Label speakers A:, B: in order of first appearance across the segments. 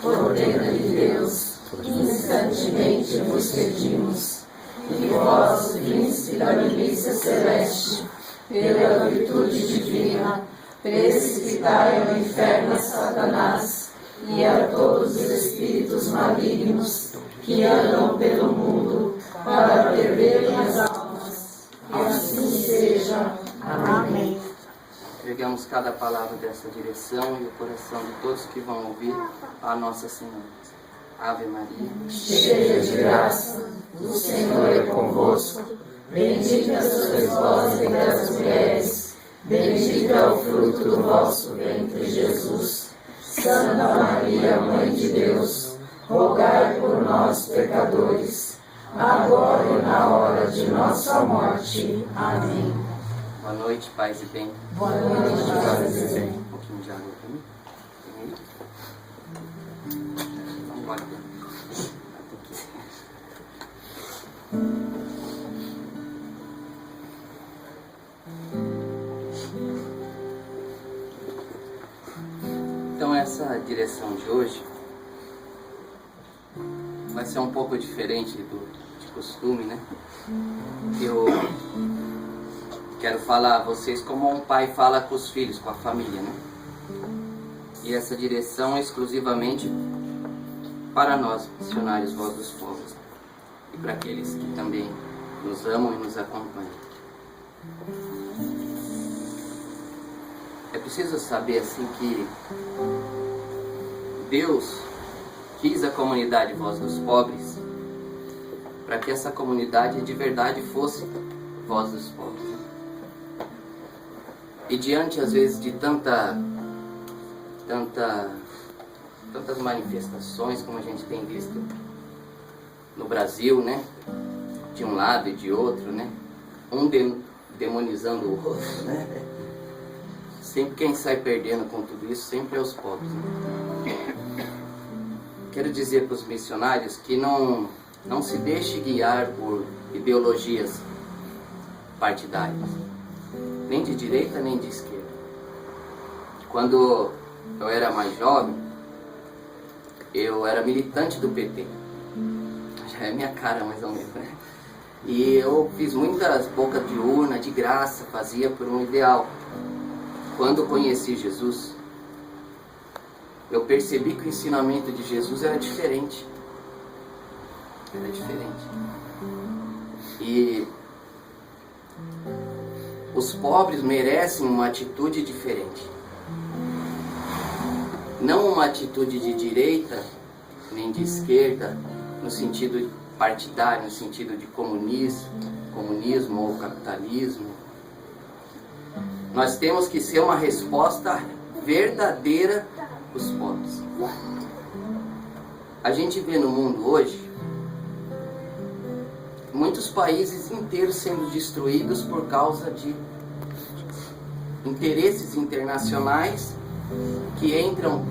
A: ordena de Deus, instantemente vos pedimos, que vós, príncipe da milícia celeste, pela virtude divina, precipitai ao inferno a Satanás e a todos os espíritos malignos que andam pelo mundo para perderem as almas. E assim seja. Amém.
B: Entregamos cada palavra dessa direção e o coração de todos que vão ouvir a Nossa Senhora. Ave Maria,
A: cheia de graça, o Senhor é convosco. Bendita sois vós entre as mulheres, bendito é o fruto do vosso ventre, Jesus. Santa Maria, Mãe de Deus, rogai por nós, pecadores, agora e na hora de nossa morte. Amém.
B: boa noite, paz e bem.
A: Boa noite, paz e bem.
B: Um pouquinho de água para mim. Vamos embora. Então essa direção de hoje vai ser um pouco diferente de costume, né? Eu quero falar a vocês como um pai fala com os filhos, com a família, né? E essa direção é exclusivamente para nós, missionários Voz dos Povos, e para aqueles que também nos amam e nos acompanham. É preciso saber assim que Deus quis a comunidade Voz dos Pobres para que essa comunidade de verdade fosse Voz dos Pobres. E diante às vezes de tantas manifestações como a gente tem visto no Brasil, né? De um lado e de outro, né? Um demonizando o outro, né? Sempre quem sai perdendo com tudo isso sempre é os pobres, né? Quero dizer para os missionários que não se deixe guiar por ideologias partidárias, nem de direita nem de esquerda. Quando eu era mais jovem, eu era militante do PT. Já é minha cara mais ou menos, né? E eu fiz muitas bocas de urna, de graça, fazia por um ideal. Quando conheci Jesus, eu percebi que o ensinamento de Jesus era diferente. Era diferente. E os pobres merecem uma atitude diferente. Não uma atitude de direita, nem de esquerda, no sentido partidário, no sentido de comunismo ou capitalismo. Nós temos que ser uma resposta verdadeira os pobres. A gente vê no mundo hoje muitos países inteiros sendo destruídos por causa de interesses internacionais que entram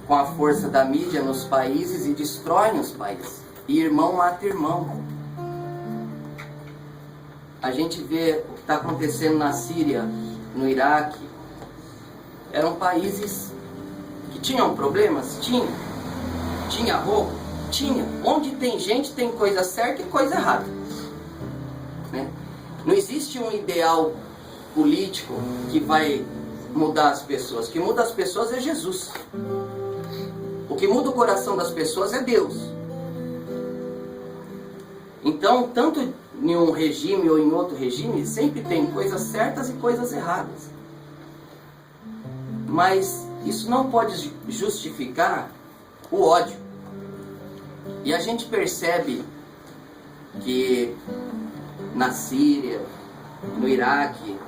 B: com a força da mídia nos países e destroem os países. E irmão mata irmão. A gente vê o que está acontecendo na Síria, no Iraque. Eram países que tinham problemas? Tinha roubo? Tinha. Onde tem gente, tem coisa certa e coisa errada, né? Não existe um ideal político que vai mudar as pessoas. O que muda as pessoas é Jesus. O que muda o coração das pessoas é Deus. Então, tanto em um regime ou em outro regime, sempre tem coisas certas e coisas erradas. Mas isso não pode justificar o ódio. E a gente percebe que na Síria, no Iraque,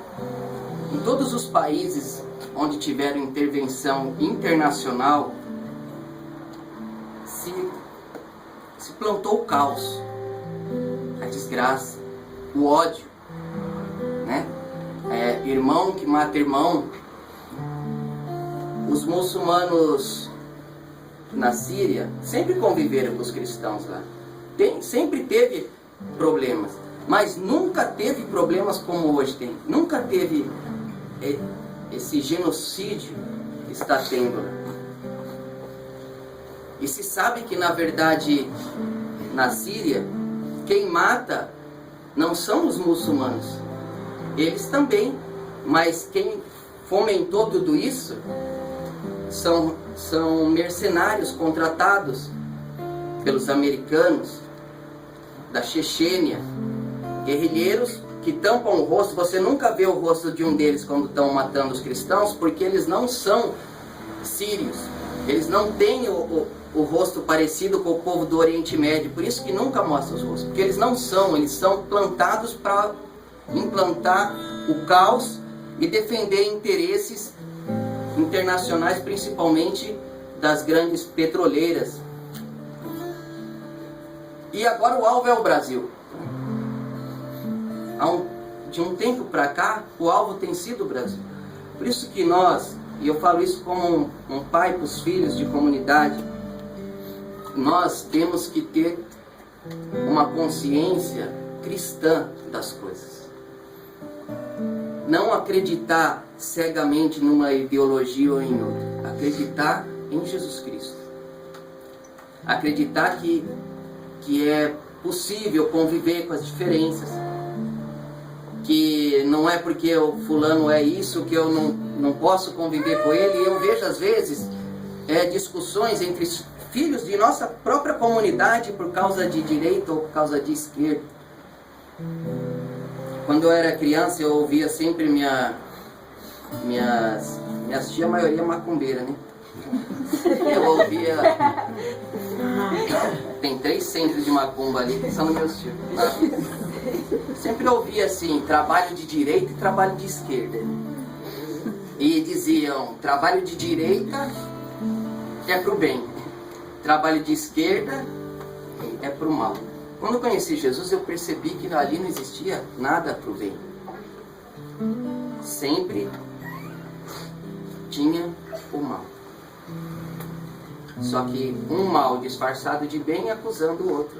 B: em todos os países onde tiveram intervenção internacional, se plantou o caos, a desgraça, o ódio, né? Irmão que mata irmão. Os muçulmanos na Síria sempre conviveram com os cristãos lá. Sempre teve problemas, mas nunca teve problemas como hoje tem. Nunca teve esse genocídio que está tendo lá. E se sabe que, na verdade, na Síria, quem mata não são os muçulmanos. Eles também. Mas quem fomentou tudo isso são mercenários contratados pelos americanos, da Chechênia, guerrilheiros que tampam o rosto. Você nunca vê o rosto de um deles quando estão matando os cristãos, porque eles não são sírios. Eles não têm o rosto parecido com o povo do Oriente Médio. Por isso que nunca mostra os rostos. Porque eles não são. Eles são plantados para implantar o caos e defender interesses internacionais, principalmente das grandes petroleiras. E agora o alvo é o Brasil. De um tempo para cá, o alvo tem sido o Brasil. Por isso que nós, e eu falo isso como um pai para os filhos de comunidade, nós temos que ter uma consciência cristã das coisas. Não acreditar cegamente numa ideologia ou em outra. Acreditar em Jesus Cristo. Acreditar que é possível conviver com as diferenças. Que não é porque o fulano é isso que eu não posso conviver com ele. E eu vejo às vezes discussões entre filhos de nossa própria comunidade por causa de direita ou por causa de esquerda. Quando eu era criança eu ouvia sempre minhas tias, a maioria macumbeira, né? Eu ouvia... Tem 3 centros de macumba ali que são meus tios. Sempre ouvia assim, trabalho de direita e trabalho de esquerda. E diziam, trabalho de direita é pro bem, trabalho de esquerda é pro mal. Quando eu conheci Jesus, eu percebi que ali não existia nada pro bem. Sempre tinha o mal. Só que um mal disfarçado de bem acusando o outro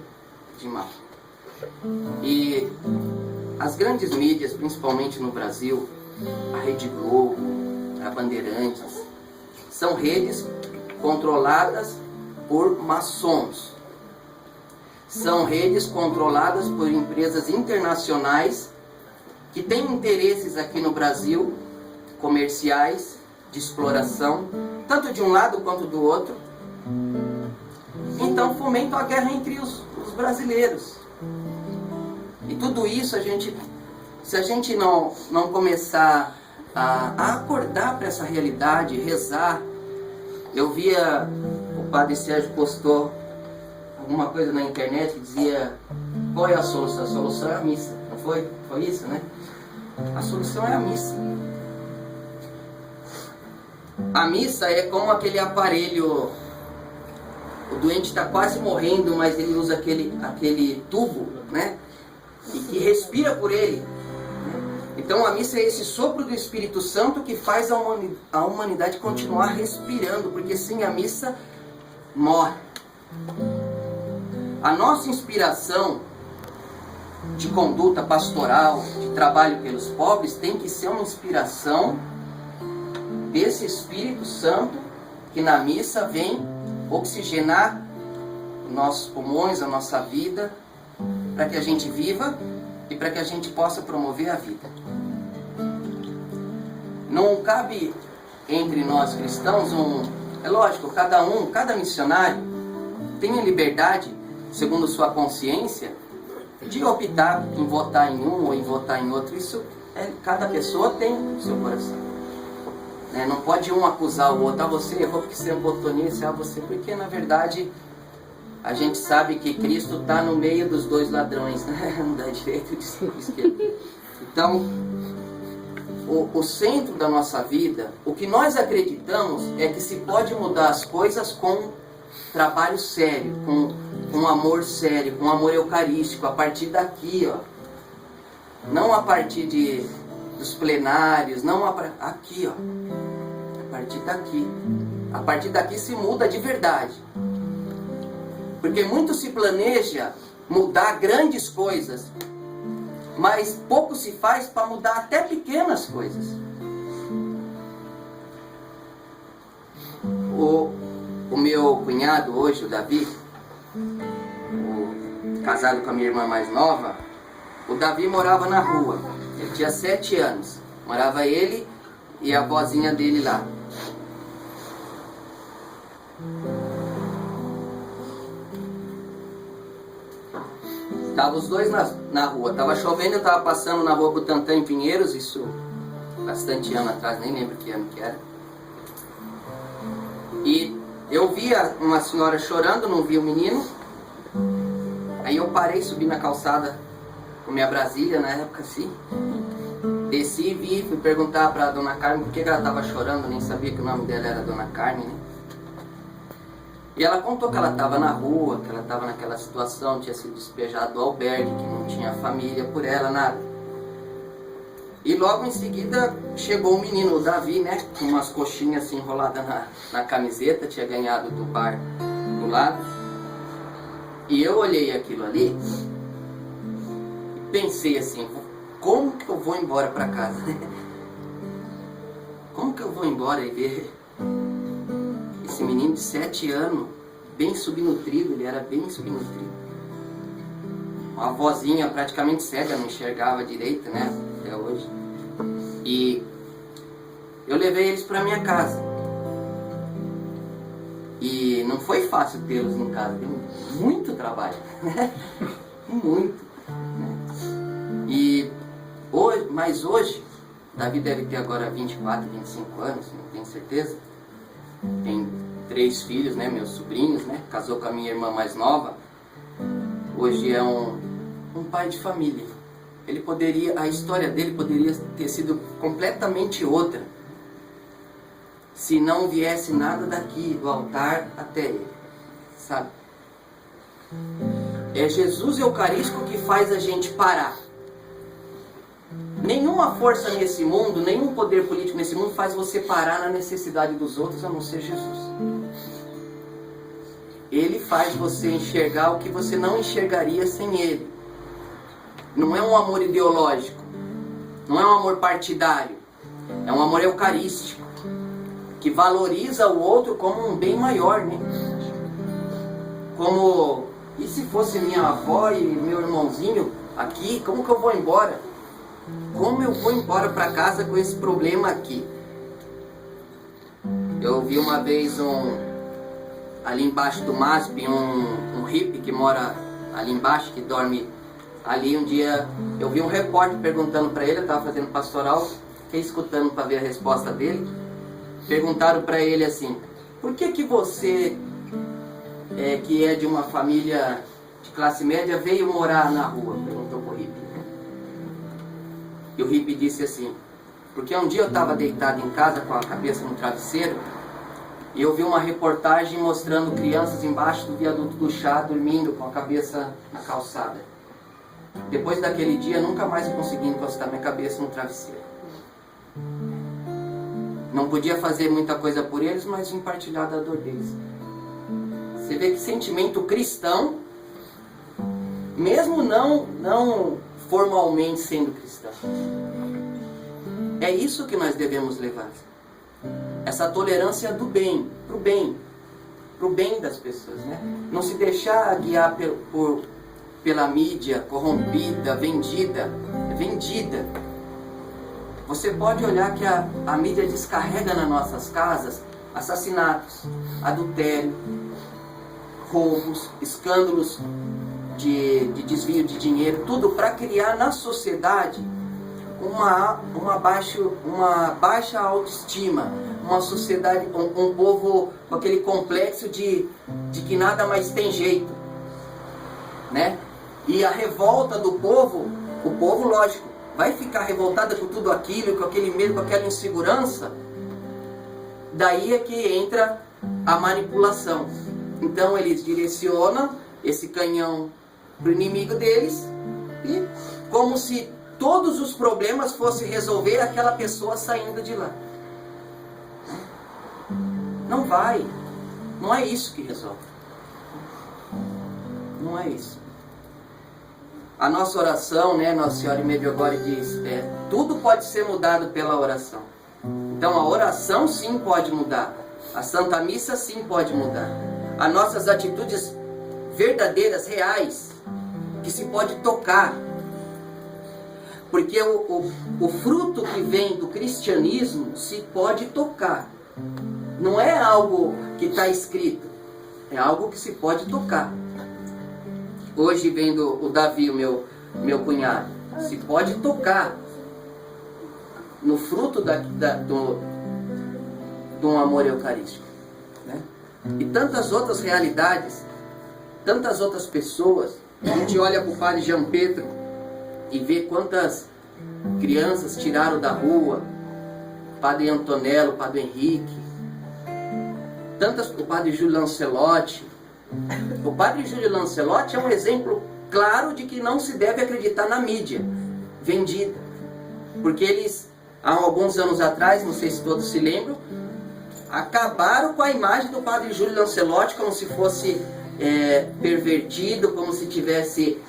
B: de mal. E as grandes mídias, principalmente no Brasil, a Rede Globo, a Bandeirantes, são redes controladas por maçons. São redes controladas por empresas internacionais que têm interesses aqui no Brasil, comerciais, de exploração, tanto de um lado quanto do outro. Então fomentam a guerra entre os brasileiros. E tudo isso, se a gente não começar a acordar para essa realidade, rezar. Eu via, o Padre Sérgio postou alguma coisa na internet que dizia: qual é a solução? A solução é a missa. Não foi? Foi isso, né? A solução é a missa. A missa é como aquele aparelho, o doente está quase morrendo, mas ele usa aquele tubo, né? E que respira por ele. Então a missa é esse sopro do Espírito Santo que faz a humanidade continuar respirando, porque sem a missa morre. A nossa inspiração de conduta pastoral, de trabalho pelos pobres, tem que ser uma inspiração desse Espírito Santo que na missa vem oxigenar nossos pulmões, a nossa vida, para que a gente viva e para que a gente possa promover a vida. Não cabe entre nós cristãos é lógico, cada missionário tem a liberdade, segundo sua consciência, de optar em votar em um ou em votar em outro. Isso cada pessoa tem no seu coração. Não pode um acusar o outro: você errou porque você votou nisso, você, porque na verdade a gente sabe que Cristo está no meio dos dois ladrões, né? Da direita e da esquerda. Então, o centro da nossa vida, o que nós acreditamos é que se pode mudar as coisas com trabalho sério, com amor sério, com amor eucarístico, a partir daqui, ó. Não a partir dos plenários, não aqui, ó. A partir daqui. A partir daqui se muda de verdade. Porque muito se planeja mudar grandes coisas, mas pouco se faz para mudar até pequenas coisas. O meu cunhado hoje, o Davi, casado com a minha irmã mais nova, o Davi morava na rua. Ele tinha 7 anos. Morava ele e a avózinha dele lá. Estavam os dois na rua. Tava chovendo, eu tava passando na rua Butantã em Pinheiros, isso bastante ano atrás, nem lembro que ano que era. E eu via uma senhora chorando, não vi o menino. Aí eu parei, subi na calçada com minha Brasília, na época assim. Desci, vi, fui perguntar pra Dona Carmen por que ela tava chorando, nem sabia que o nome dela era Dona Carmen, né? E ela contou que ela estava na rua, que ela estava naquela situação, tinha sido despejada do albergue, que não tinha família por ela, nada. E logo em seguida chegou o menino, o Davi, né, com umas coxinhas assim enroladas na camiseta, tinha ganhado do bar do lado. E eu olhei aquilo ali e pensei assim, como que eu vou embora para casa? Como que eu vou embora e ver esse menino de 7 anos, bem subnutrido, ele era bem subnutrido. Uma avózinha praticamente cega, não enxergava direito, né, até hoje. E eu levei eles para minha casa. E não foi fácil tê-los em casa, deu muito trabalho, né? Muito. Né? E hoje, mas hoje, Davi deve ter agora 24, 25 anos, não tenho certeza. Tem 3 filhos, né, meus sobrinhos, né, casou com a minha irmã mais nova. Hoje é um pai de família. Ele poderia, a história dele poderia ter sido completamente outra se não viesse nada daqui do altar até ele, sabe? É Jesus Eucarístico que faz a gente parar. Nenhuma força nesse mundo, nenhum poder político nesse mundo faz você parar na necessidade dos outros, a não ser Jesus. Ele faz você enxergar o que você não enxergaria sem ele. Não é um amor ideológico, não é um amor partidário, é um amor eucarístico, que valoriza o outro como um bem maior, né? Como, e se fosse minha avó e meu irmãozinho aqui, como que eu vou embora? Como eu vou embora para casa com esse problema aqui? Eu vi uma vez ali embaixo do MASP, um hippie que mora ali embaixo, que dorme ali. Um dia eu vi um repórter perguntando para ele, eu estava fazendo pastoral, fiquei escutando para ver a resposta dele. Perguntaram para ele assim, por que você, que é de uma família de classe média, veio morar na rua? Perguntou para o hippie. E o hippie disse assim, porque um dia eu estava deitado em casa com a cabeça no travesseiro e eu vi uma reportagem mostrando crianças embaixo do viaduto do chá dormindo com a cabeça na calçada. Depois daquele dia nunca mais consegui encostar minha cabeça no travesseiro. Não podia fazer muita coisa por eles, mas compartilhar da dor deles. Você vê que sentimento cristão, mesmo não formalmente sendo cristão, é isso que nós devemos levar. Essa tolerância do bem, pro bem das pessoas, né? Não se deixar guiar pela mídia corrompida, vendida. Você pode olhar que a mídia descarrega nas nossas casas assassinatos, adultério, roubos, escândalos de desvio de dinheiro, tudo para criar na sociedade uma baixa autoestima, uma sociedade, um povo com aquele complexo de que nada mais tem jeito, né? E a revolta do povo, o povo, lógico, vai ficar revoltada com tudo aquilo, com aquele medo, com aquela insegurança. Daí é que entra a manipulação. Então eles direcionam esse canhão para o inimigo deles, e como se todos os problemas fossem resolver aquela pessoa saindo de lá. Não vai. Não é isso que resolve. Não é isso. A nossa oração, né, Nossa Senhora em Medjugorje diz, tudo pode ser mudado pela oração. Então a oração sim pode mudar. A Santa Missa sim pode mudar. As nossas atitudes verdadeiras, reais, que se pode tocar. Porque o fruto que vem do cristianismo se pode tocar. Não é algo que está escrito, é algo que se pode tocar. Hoje vendo o Davi, o meu cunhado, se pode tocar no fruto do amor eucarístico, né? E tantas outras realidades, tantas outras pessoas. A gente olha para o Padre Jean Pedro e vê quantas crianças tiraram da rua, o Padre Antonello, o Padre Henrique, o Padre Júlio Lancelotti. O Padre Júlio Lancelotti é um exemplo claro de que não se deve acreditar na mídia vendida, porque eles, há alguns anos atrás, não sei se todos se lembram, acabaram com a imagem do Padre Júlio Lancelotti como se fosse pervertido, como se tivesse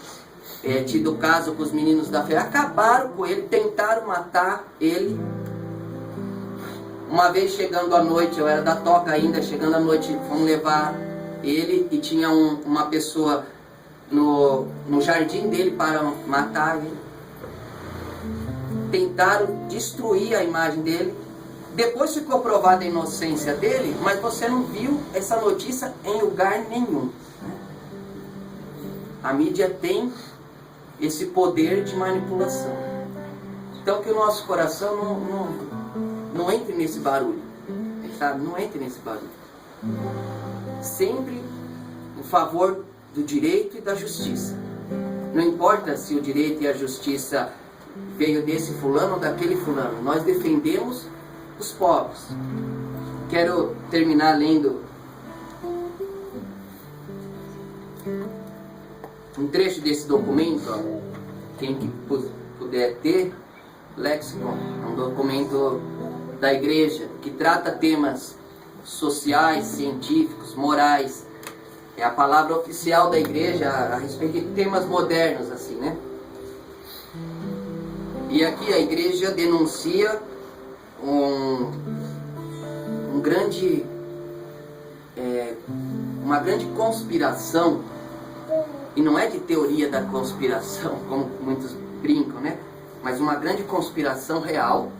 B: tido caso com os meninos da fé. Acabaram com ele, tentaram matar ele. Uma vez chegando à noite, eu era da toca ainda, chegando à noite, fomos levar ele e tinha uma pessoa no jardim dele para matar ele. Tentaram destruir a imagem dele. Depois ficou provada a inocência dele, mas você não viu essa notícia em lugar nenhum. A mídia tem esse poder de manipulação. Então que o nosso coração não entre nesse barulho, sabe? Não entre nesse barulho. Sempre em favor do direito e da justiça. Não importa se o direito e a justiça veio desse fulano ou daquele fulano. Nós defendemos os pobres. Quero terminar lendo um trecho desse documento, ó. Quem que puder ter, Lexicon, é um documento da igreja que trata temas sociais, científicos, morais. É a palavra oficial da igreja a respeito de temas modernos, assim, né? E aqui a igreja denuncia uma grande conspiração, e não é de teoria da conspiração, como muitos brincam, né? Mas uma grande conspiração real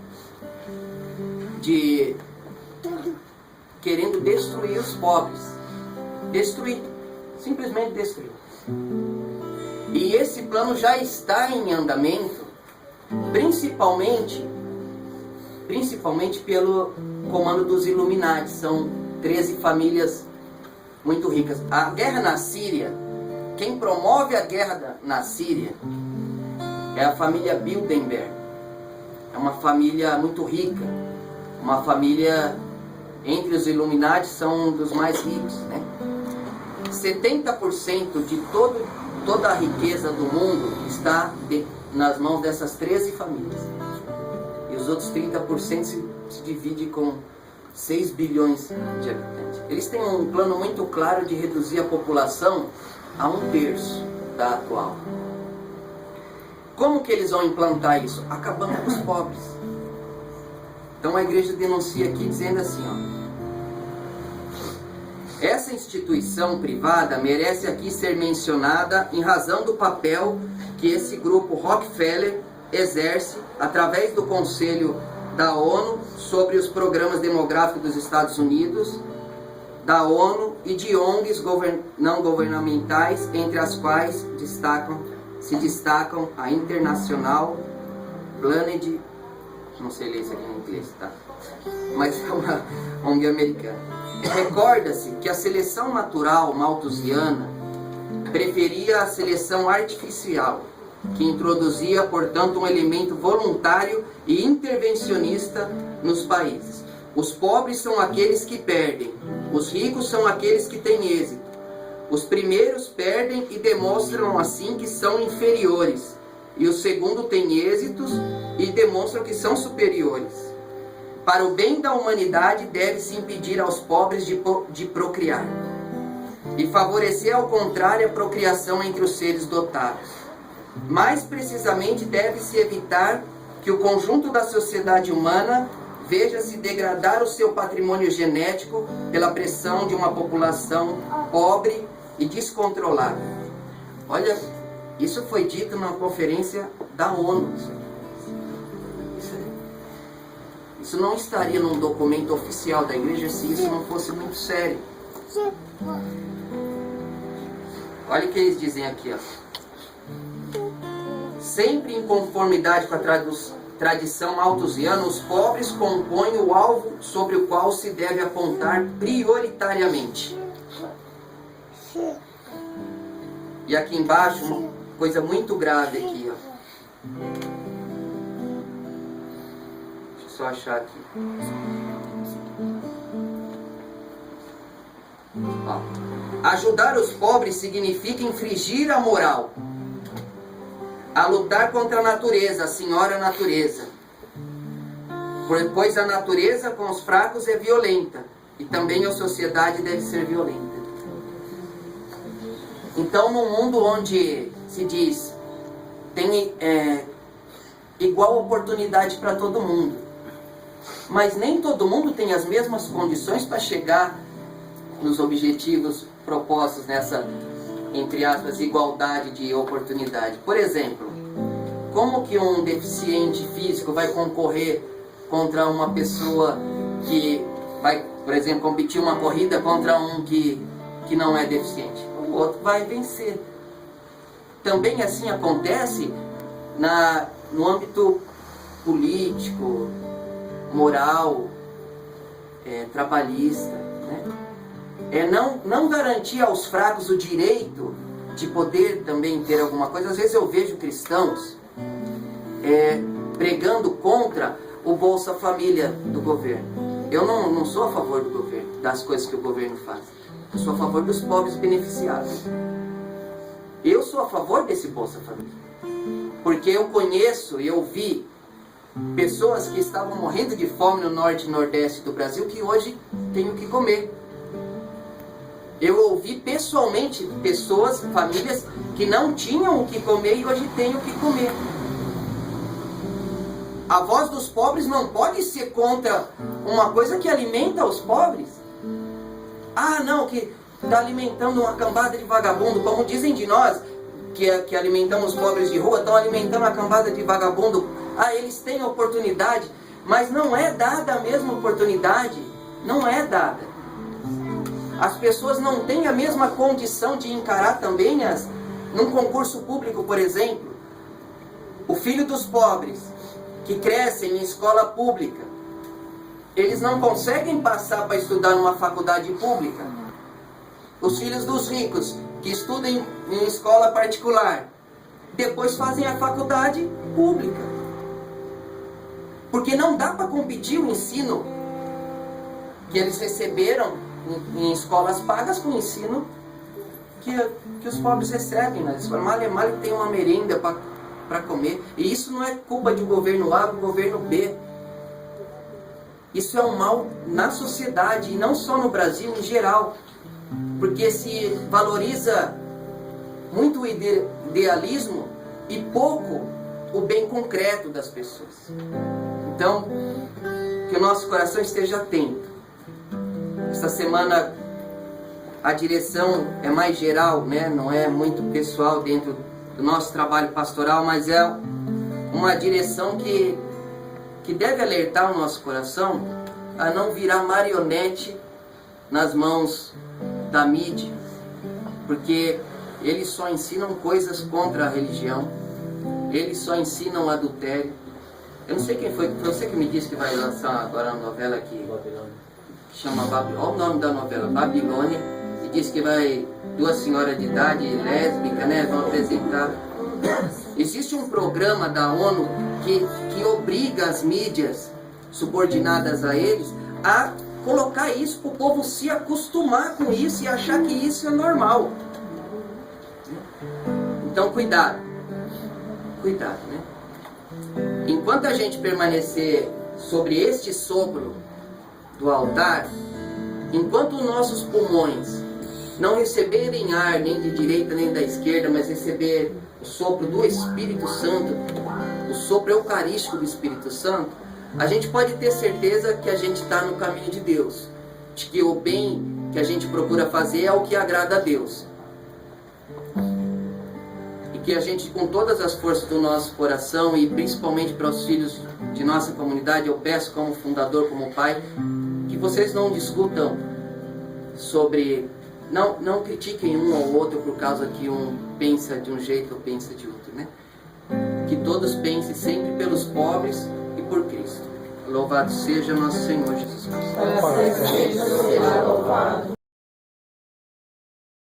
B: de querendo destruir os pobres. Destruir, simplesmente destruir. E esse plano já está em andamento, principalmente pelo comando dos Illuminati. São 13 famílias muito ricas. A guerra na Síria, quem promove a guerra na Síria é a família Bilderberg. É uma família muito rica, uma família, entre os Illuminati, são um dos mais ricos, né? 70% de toda a riqueza do mundo está nas mãos dessas 13 famílias. E os outros 30% se divide com 6 bilhões de habitantes. Eles têm um plano muito claro de reduzir a população a 1/3 da atual. Como que eles vão implantar isso? Acabando com os pobres. Então a igreja denuncia aqui dizendo assim, ó: essa instituição privada merece aqui ser mencionada em razão do papel que esse grupo Rockefeller exerce através do Conselho da ONU sobre os programas demográficos dos Estados Unidos, da ONU e de ONGs não governamentais, entre as quais se destacam a International Planned, não sei ler isso aqui em inglês, tá? Mas é uma ONG americana. Recorda-se que a seleção natural malthusiana preferia a seleção artificial, que introduzia, portanto, um elemento voluntário e intervencionista nos países. Os pobres são aqueles que perdem, os ricos são aqueles que têm êxito. Os primeiros perdem e demonstram assim que são inferiores, e os segundos têm êxitos e demonstram que são superiores. Para o bem da humanidade, deve-se impedir aos pobres de procriar, e favorecer, ao contrário, a procriação entre os seres dotados. Mais precisamente, deve-se evitar que o conjunto da sociedade humana veja-se degradar o seu patrimônio genético pela pressão de uma população pobre e descontrolada. Olha, isso foi dito numa conferência da ONU. Isso não estaria num documento oficial da igreja se isso não fosse muito sério. Olha o que eles dizem aqui, ó. Sempre em conformidade com a tradição malthusiana, os pobres compõem o alvo sobre o qual se deve apontar prioritariamente. E aqui embaixo, uma coisa muito grave aqui, ó. Deixa eu só achar aqui. Ó. Ajudar os pobres significa infringir a moral, a lutar contra a natureza, a senhora natureza. Pois a natureza com os fracos é violenta, e também a sociedade deve ser violenta. Então, num mundo onde se diz tem igual oportunidade para todo mundo, mas nem todo mundo tem as mesmas condições para chegar nos objetivos propostos nessa, entre aspas, igualdade de oportunidade. Por exemplo, como que um deficiente físico vai concorrer contra uma pessoa que vai, por exemplo, competir uma corrida contra um que não é deficiente? O outro vai vencer. Também assim acontece no âmbito político, moral, trabalhista, né? Não garantir aos fracos o direito de poder também ter alguma coisa. Às vezes eu vejo cristãos pregando contra o Bolsa Família do governo. Eu não sou a favor do governo, das coisas que o governo faz. Eu sou a favor dos pobres beneficiados. Eu sou a favor desse Bolsa Família, porque eu conheço e eu vi pessoas que estavam morrendo de fome no norte e nordeste do Brasil que hoje têm o que comer. Eu ouvi pessoalmente pessoas, famílias que não tinham o que comer e hoje têm o que comer. A voz dos pobres não pode ser contra uma coisa que alimenta os pobres. Ah, não, que está alimentando uma cambada de vagabundo, como dizem de nós, que alimentamos os pobres de rua, estão alimentando uma cambada de vagabundo. Ah, eles têm oportunidade, mas não é dada a mesma oportunidade. Não é dada. As pessoas não têm a mesma condição de encarar também num concurso público, por exemplo. O filho dos pobres, que crescem em escola pública, eles não conseguem passar para estudar numa faculdade pública. Os filhos dos ricos, que estudam em escola particular, depois fazem a faculdade pública. Porque não dá para competir o ensino que eles receberam em escolas pagas com o ensino que os pobres recebem nas escolas. Mal tem uma merenda para comer. E isso não é culpa de governo A ou governo B. Isso é um mal na sociedade, e não só no Brasil, em geral. Porque se valoriza muito o idealismo e pouco o bem concreto das pessoas. Então, que o nosso coração esteja atento. Esta semana a direção é mais geral, né? Não é muito pessoal dentro do nosso trabalho pastoral, mas é uma direção que deve alertar o nosso coração a não virar marionete nas mãos da mídia, porque eles só ensinam coisas contra a religião, eles só ensinam adultério. Eu não sei quem foi você que me disse que vai lançar agora uma novela aqui, que chama Babilônia. Olha o nome da novela, Babilônia, e diz que vai duas senhoras de idade lésbica, né, vão apresentar. Existe um programa da ONU que obriga as mídias subordinadas a eles a colocar isso para o povo se acostumar com isso e achar que isso é normal. Então cuidado, né? Enquanto a gente permanecer sobre este sopro do altar, enquanto os nossos pulmões não receberem ar nem de direita nem da esquerda, mas receber o sopro do Espírito Santo, o sopro eucarístico do Espírito Santo, a gente pode ter certeza que a gente está no caminho de Deus, de que o bem que a gente procura fazer é o que agrada a Deus. E que a gente, com todas as forças do nosso coração, e principalmente para os filhos de nossa comunidade, eu peço como fundador, como pai, que vocês não discutam sobre... Não critiquem um ao outro por causa que um pensa de um jeito ou pensa de outro, né? Que todos pensem sempre pelos pobres e por Cristo. Louvado seja nosso Senhor Jesus Cristo.
A: Para sempre seja louvado.